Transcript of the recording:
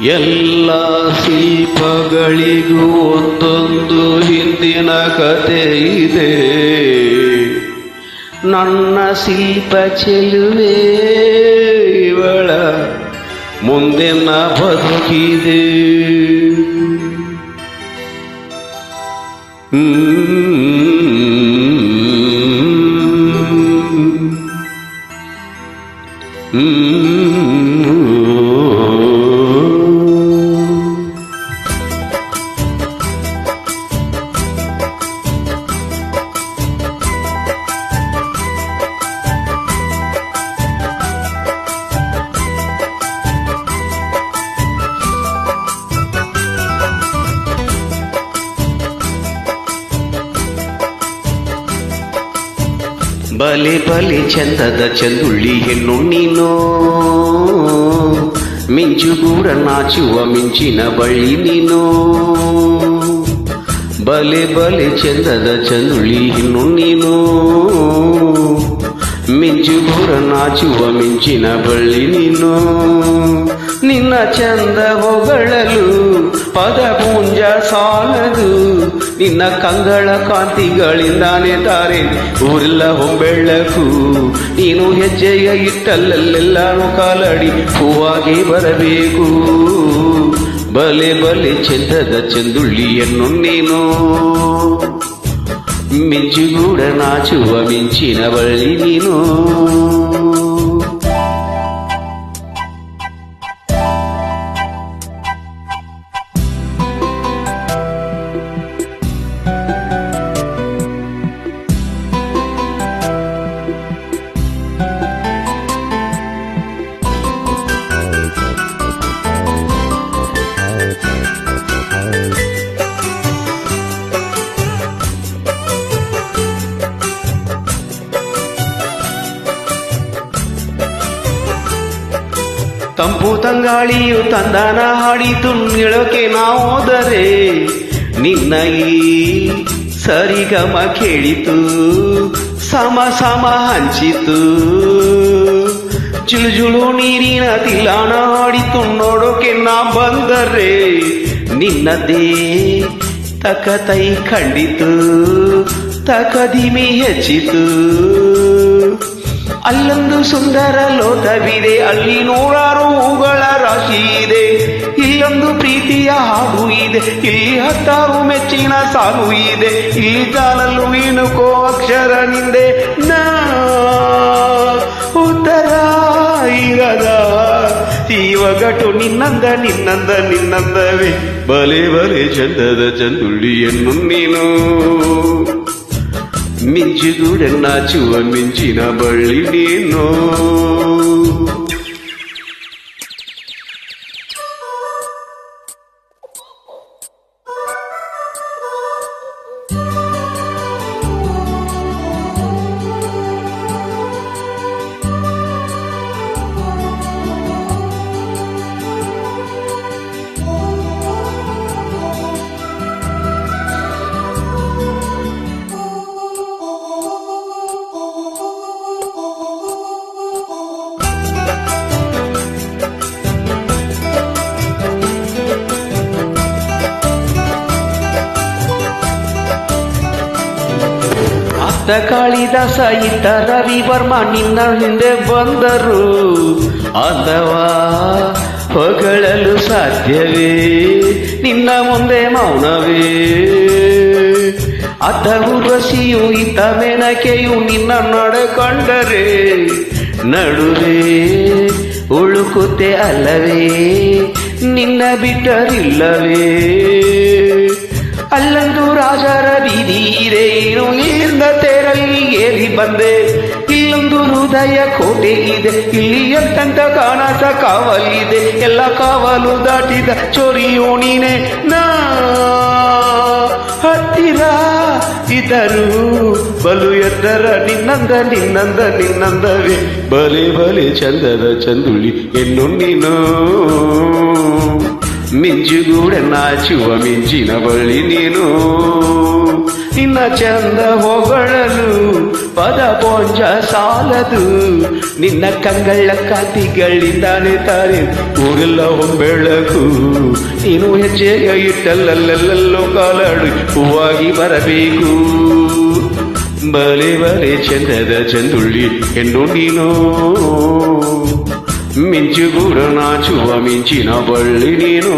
ಎಲ್ಲ ಶಿಲ್ಪಗಳಿಗೂ ಒಂದೊಂದು ಹಿಂದಿನ ಕತೆ ಇದೆ. ನನ್ನ ಶಿಲ್ಪ ಚೆಲುವೆ ಇವಳ ಮುಂದಿನ ಬದುಕಿದೆ. ಬಲೆ ಬಲೆ ಚಂದದ ಚಂದುಳ್ಳಿ ಹೆಣ್ಣು ನೀನು, ಮಿಂಚುಗೂಡ ನಾಚುವ ಮಿಂಚಿನ ಬಳ್ಳಿ ನೀನು. ಬಲೆ ಬಲೆ ಚಂದದ ಚಂದುಳ್ಳಿ ಹೆಣ್ಣು ನೀನು, ಮಿಂಚುಗೂಡ ನಾಚುವ ಮಿಂಚಿನ ಬಳ್ಳಿ ನೀನು. ನಿನ್ನ ಚಂದ ಹೊಗಳಲು ಪದಪುಂಜ ಸಾಲದು, ನಿನ್ನ ಕಂಗಳ ಕಾಂತಿಗಳಿಂದಾನೆ ತಾರೆ ಊರೆಲ್ಲ ಹೊಂಬೆಳಕು. ನೀನು ಹೆಜ್ಜೆಯ ಇಟ್ಟಲ್ಲೆಲ್ಲಾನು ಕಾಲಡಿ ಹೂವಾಗಿ ಬರಬೇಕು. ಬಲೆ ಬಲೆ ಚಂದದ ಚಂದುಳ್ಳಿಯನ್ನು ನೀನು, ಮಿಂಚುಗೂಡ ನಾಚುವ ಮಿಂಚಿನ ಬಳ್ಳಿ ನೀನು. ತಂಪು ತಂಗಾಳಿಯು ತಂದಾನ ಹಾಡಿತು ನಿಳಕೆ ನಾವೋದರೆ, ನಿನ್ನ ಈ ಸರಿಗಮ ಕೇಳಿತು ಸಮ ಸಮ ಹಂಚಿತು. ಜುಳು ಜುಳು ನೀರಿನ ತಿಲಾಣ ಹಾಡಿತು ನೋಡೋಕೆ ನಾ ಬಂದರೆ, ನಿನ್ನದೇ ತಕತೈ ಖಂಡಿತು ತಕದಿಮಿ ಹೆಚ್ಚಿತು. ಅಲ್ಲೊಂದು ಸುಂದರ ಲೋಟವಿದೆ, ಅಲ್ಲಿ ನೂರಾರು ಹೂಗಳ ರಾಶಿ ಇದೆ. ಇಲ್ಲೊಂದು ಪ್ರೀತಿಯ ಹಾಡು ಇದೆ, ಇಲ್ಲಿ 10 ಮೆಚ್ಚಿನ ಸಾಲು ಇದೆ. ಇಲ್ಲಿ ಜಾಲಲ್ಲೂ ಇಣುಕೋ ಅಕ್ಷರ ನಿಂದೆ ನಾ ಉತ್ತರ ಇರದ ಈ ಒಗಟು ನಿನ್ನಂದ ನಿನ್ನಂದ ನಿನ್ನಂದವೇ. ಬಲೆ ಬಲೆ ಚಂದದ ಚಂದುಳ್ಳಿಯನ್ನು ನೀನು, ಮಿಂಚುಗೂಡ ನಾಚುವ ಮಿಂಚಿನ ಬಳ್ಳಿ ನೀನು. ಕಾಳಿದಾಸ ಇದ್ದ ರವಿವರ್ಮ ನಿನ್ನ ಹಿಂದೆ ಬಂದರು, ಅಥವಾ ಹೊಗಳಲು ಸಾಧ್ಯವೇ ನಿನ್ನ ಮುಂದೆ ಮೌನವೇ. ಅದ್ದ ಉರ್ವಶಿಯು ಇದ್ದ ಮೇನಕೆಯು ನಿನ್ನ ನಡೆ ಕಂಡರೆ, ನಡುವೆ ಉಳುಕುತ್ತೆ ಅಲ್ಲವೇ ನಿನ್ನ ಬಿಟ್ಟರಿಲ್ಲವೇ. ಅಲ್ಲೊಂದು ರಾಜರ ಬೀದಿ ಇದೆ, ನೀರಿನ ತೇರಲ್ಲಿ ಏರಿ ಬಂದೆ. ಇಲ್ಲೊಂದು ಹೃದಯ ಕೋಟೆ ಇದೆ, ಇಲ್ಲಿ ಎಂತೆಂತ ಕಾಣಸ ಕಾವಲಿದೆ. ಎಲ್ಲ ಕಾವಲು ದಾಟಿದ ಚೋರಿಯೋ ನೀನೆ ನಾ. ಹತ್ತಿರ ಇದ್ದರು ಬಲು ಎತ್ತರ ನಿನ್ನಂದ ನಿನ್ನಂದ ನಿನ್ನಂದವೇ. ಬಲೆ ಬಲೆ ಚಂದದ ಚಂದುಳ್ಳಿ ಎನ್ನು ನೀನು, ಮಿಂಚುಗೂಡ ನಾಚುವ ಮಿಂಚಿನ ಬಳ್ಳಿ ನೀನು. ನಿನ್ನ ಚಂದ ಹೊಗಳಲು ಪದ ಪೊಂಜ ಸಾಲದು ನಿನ್ನ ಕಂಗಳ ಕಾಂತಿಗಳಿಂದಾನೆ ತಾರೆ ಊರೆಲ್ಲ ಹೊಂಬೆಳಕು ನೀನು ಹೆಜ್ಜೆಯ ಇಟ್ಟಲ್ಲಲ್ಲೆಲ್ಲೋ ಕಾಲಾಡು ಹೂವಾಗಿ ಬರಬೇಕು ಬಲೆ ಬಲೆ ಚಂದದ ಚಂದುಳ್ಳಿ ಹೆಣ್ಣು ನೀನು ಮಿಂಚುಗೂಡ ನಾಚುವ ಮಿಂಚಿನ ಬಳ್ಳಿ ನೀನು